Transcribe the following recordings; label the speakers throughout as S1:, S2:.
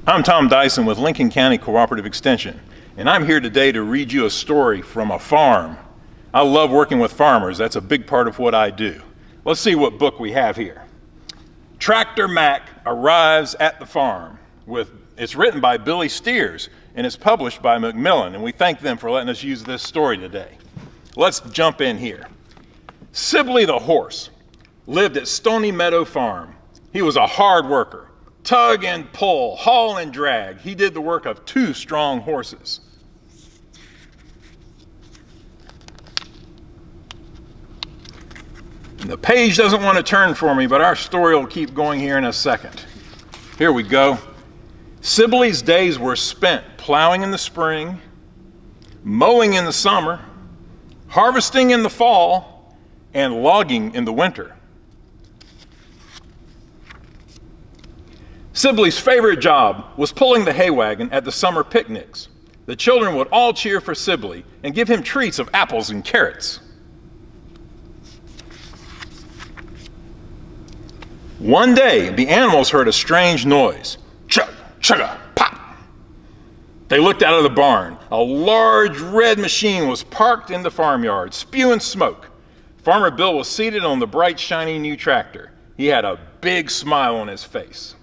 S1: I'm Tom Dyson with Lincoln County Cooperative Extension, and I'm here today to read you a story from a farm. I love working with farmers. That's a big part of what I do. Let's see what book we have here. Tractor Mac arrives at the farm. It's written by Billy Steers, and it's published by Macmillan, and we thank them for letting us use this story today. Let's jump in here. Sibley the horse lived at Stony Meadow Farm. He was a hard worker. Tug and pull, haul and drag. He did the work of 2 strong horses. And the page doesn't want to turn for me, but our story will keep going here in a second. Here we go. Sibley's days were spent plowing in the spring, mowing in the summer, harvesting in the fall, and logging in the winter. Sibley's favorite job was pulling the hay wagon at the summer picnics. The children would all cheer for Sibley and give him treats of apples and carrots. One day, the animals heard a strange noise. Chug, chugga, pop. They looked out of the barn. A large red machine was parked in the farmyard, spewing smoke. Farmer Bill was seated on the bright, shiny new tractor. He had a big smile on his face.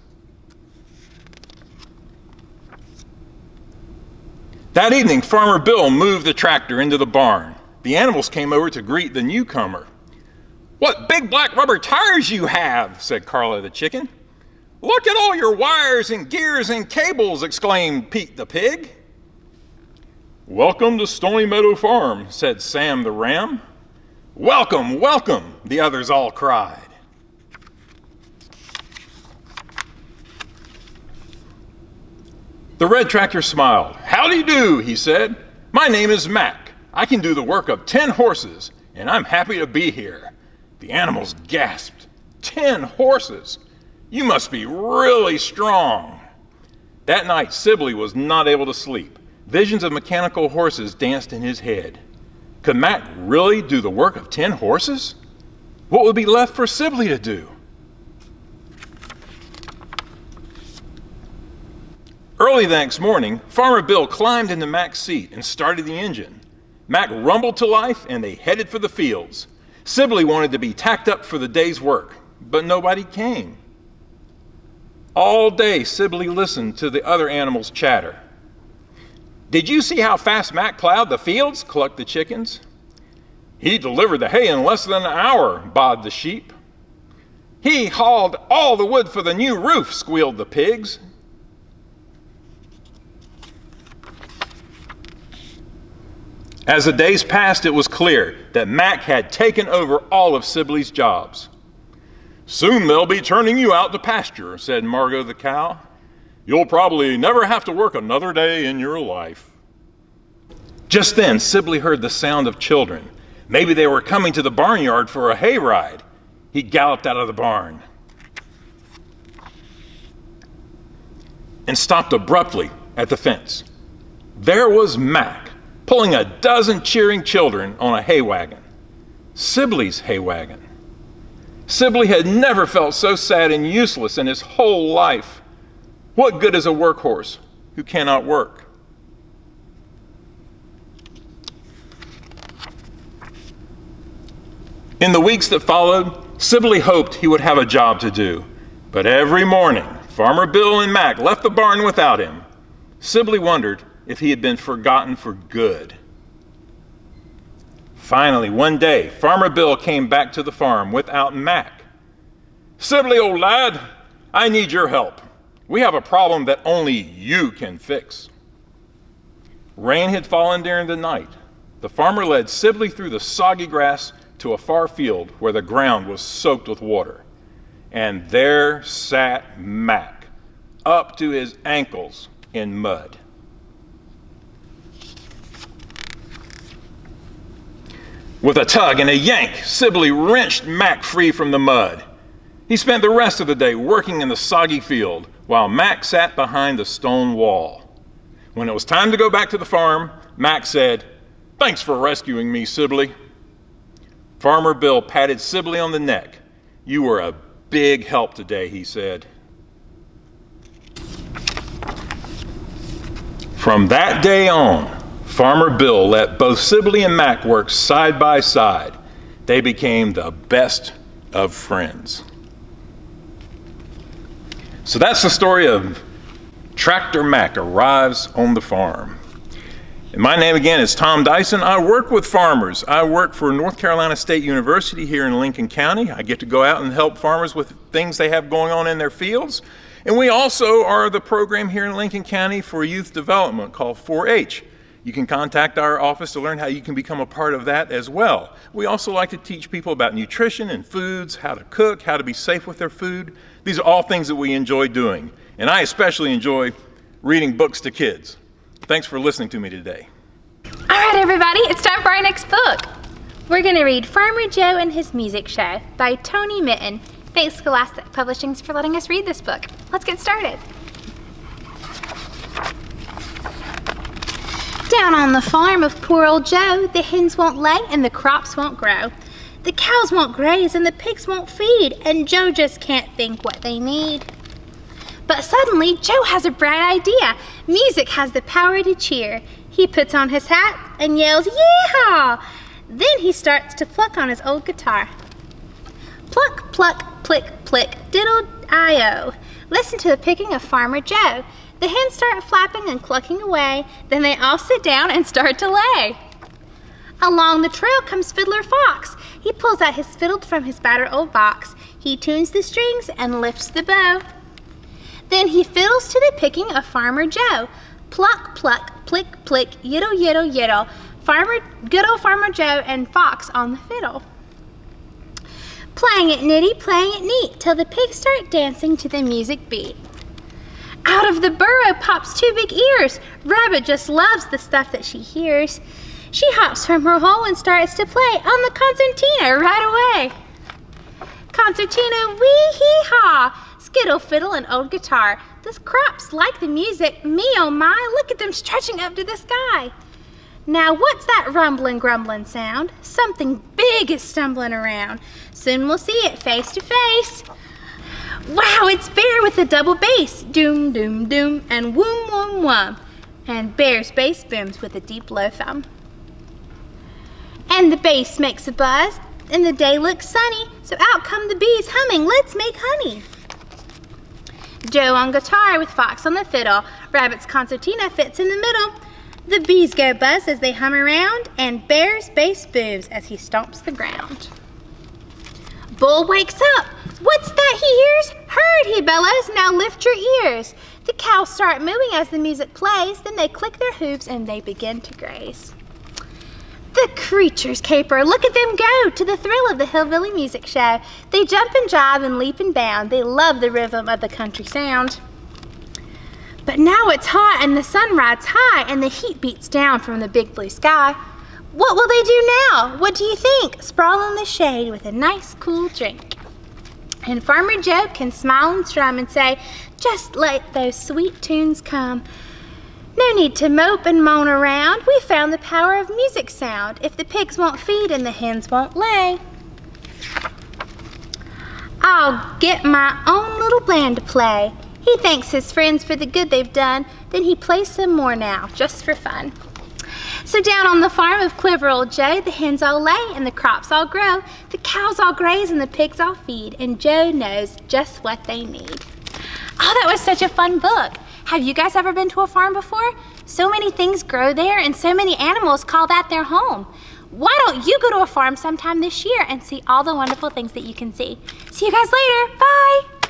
S1: That evening, Farmer Bill moved the tractor into the barn. The animals came over to greet the newcomer. "What big black rubber tires you have," said Carla the chicken. "Look at all your wires and gears and cables," exclaimed Pete the pig. "Welcome to Stony Meadow Farm," said Sam the ram. "Welcome, welcome," the others all cried. The red tractor smiled. "Howdy do," he said. "My name is Mac. I can do the work of 10 horses, and I'm happy to be here." The animals gasped. 10 horses? You must be really strong. That night, Sibley was not able to sleep. Visions of mechanical horses danced in his head. Could Mac really do the work of 10 horses? What would be left for Sibley to do? Early the next morning, Farmer Bill climbed into Mac's seat and started the engine. Mac rumbled to life and they headed for the fields. Sibley wanted to be tacked up for the day's work, but nobody came. All day, Sibley listened to the other animals chatter. "Did you see how fast Mac plowed the fields?" clucked the chickens. "He delivered the hay in less than an hour," bawled the sheep. "He hauled all the wood for the new roof," squealed the pigs. As the days passed, it was clear that Mac had taken over all of Sibley's jobs. "Soon they'll be turning you out to pasture," said Margot the cow. "You'll probably never have to work another day in your life." Just then, Sibley heard the sound of children. Maybe they were coming to the barnyard for a hay ride. He galloped out of the barn and stopped abruptly at the fence. There was Mac, pulling a dozen cheering children on a hay wagon. Sibley's hay wagon. Sibley had never felt so sad and useless in his whole life. What good is a workhorse who cannot work? In the weeks that followed, Sibley hoped he would have a job to do. But every morning, Farmer Bill and Mac left the barn without him. Sibley wondered if he had been forgotten for good. Finally, one day, Farmer Bill came back to the farm without Mac. "Sibley, old lad, I need your help. We have a problem that only you can fix." Rain had fallen during the night. The farmer led Sibley through the soggy grass to a far field where the ground was soaked with water. And there sat Mac, up to his ankles in mud. With a tug and a yank, Sibley wrenched Mac free from the mud. He spent the rest of the day working in the soggy field while Mac sat behind the stone wall. When it was time to go back to the farm, Mac said, "Thanks for rescuing me, Sibley." Farmer Bill patted Sibley on the neck. "You were a big help today," he said. From that day on, Farmer Bill let both Sibley and Mac work side by side. They became the best of friends. So that's the story of Tractor Mac arrives on the farm. And my name again is Tom Dyson. I work with farmers. I work for North Carolina State University here in Lincoln County. I get to go out and help farmers with things they have going on in their fields. And we also are the program here in Lincoln County for youth development called 4-H. You can contact our office to learn how you can become a part of that as well. We also like to teach people about nutrition and foods, how to cook, how to be safe with their food. These are all things that we enjoy doing. And I especially enjoy reading books to kids. Thanks for listening to me today.
S2: All right, everybody, it's time for our next book. We're going to read Farmer Joe and His Music Show by Tony Mitten. Thanks, Scholastic Publishing, for letting us read this book. Let's get started. Down on the farm of poor old Joe, the hens won't lay and the crops won't grow. The cows won't graze and the pigs won't feed, and Joe just can't think what they need. But suddenly, Joe has a bright idea. Music has the power to cheer. He puts on his hat and yells, "Yeehaw!" Then he starts to pluck on his old guitar. Pluck, pluck, plick, plick, diddle-I-o. Listen to the picking of Farmer Joe. The hens start flapping and clucking away. Then they all sit down and start to lay. Along the trail comes Fiddler Fox. He pulls out his fiddle from his battered old box. He tunes the strings and lifts the bow. Then he fiddles to the picking of Farmer Joe. Pluck, pluck, plick, plick, yiddle, yiddle, yiddle. Good old Farmer Joe and Fox on the fiddle. Playing it nitty, playing it neat, till the pigs start dancing to the music beat. Out of the burrow pops two big ears. Rabbit just loves the stuff that she hears. She hops from her hole and starts to play on the concertina right away. Concertina, wee-hee-haw, skittle, fiddle, and old guitar. The crops like the music, me oh my, look at them stretching up to the sky. Now what's that rumbling, grumbling sound? Something big is stumbling around. Soon we'll see it face to face. Wow, it's Bear with a double bass. Doom, doom, doom, and woom, woom, woom. And Bear's bass booms with a deep low thumb. And the bass makes a buzz, and the day looks sunny, so out come the bees humming, let's make honey. Joe on guitar with Fox on the fiddle. Rabbit's concertina fits in the middle. The bees go buzz as they hum around, and Bear's bass booms as he stomps the ground. Bull wakes up. What's that he hears? Herd, he bellows, now lift your ears. The cows start mooing as the music plays, then they click their hooves and they begin to graze. The creatures caper, look at them go, to the thrill of the hillbilly music show. They jump and jive and leap and bound, they love the rhythm of the country sound. But now it's hot and the sun rides high and the heat beats down from the big blue sky. What will they do now? What do you think? Sprawl in the shade with a nice cool drink. And Farmer Joe can smile and strum and say, just let those sweet tunes come. No need to mope and moan around. We found the power of music sound. If the pigs won't feed and the hens won't lay, I'll get my own little band to play. He thanks his friends for the good they've done. Then he plays some more now, just for fun. So down on the farm of clever old Joe, the hens all lay and the crops all grow. The cows all graze and the pigs all feed, and Joe knows just what they need. Oh, that was such a fun book. Have you guys ever been to a farm before? So many things grow there and so many animals call that their home. Why don't you go to a farm sometime this year and see all the wonderful things that you can see? See you guys later. Bye.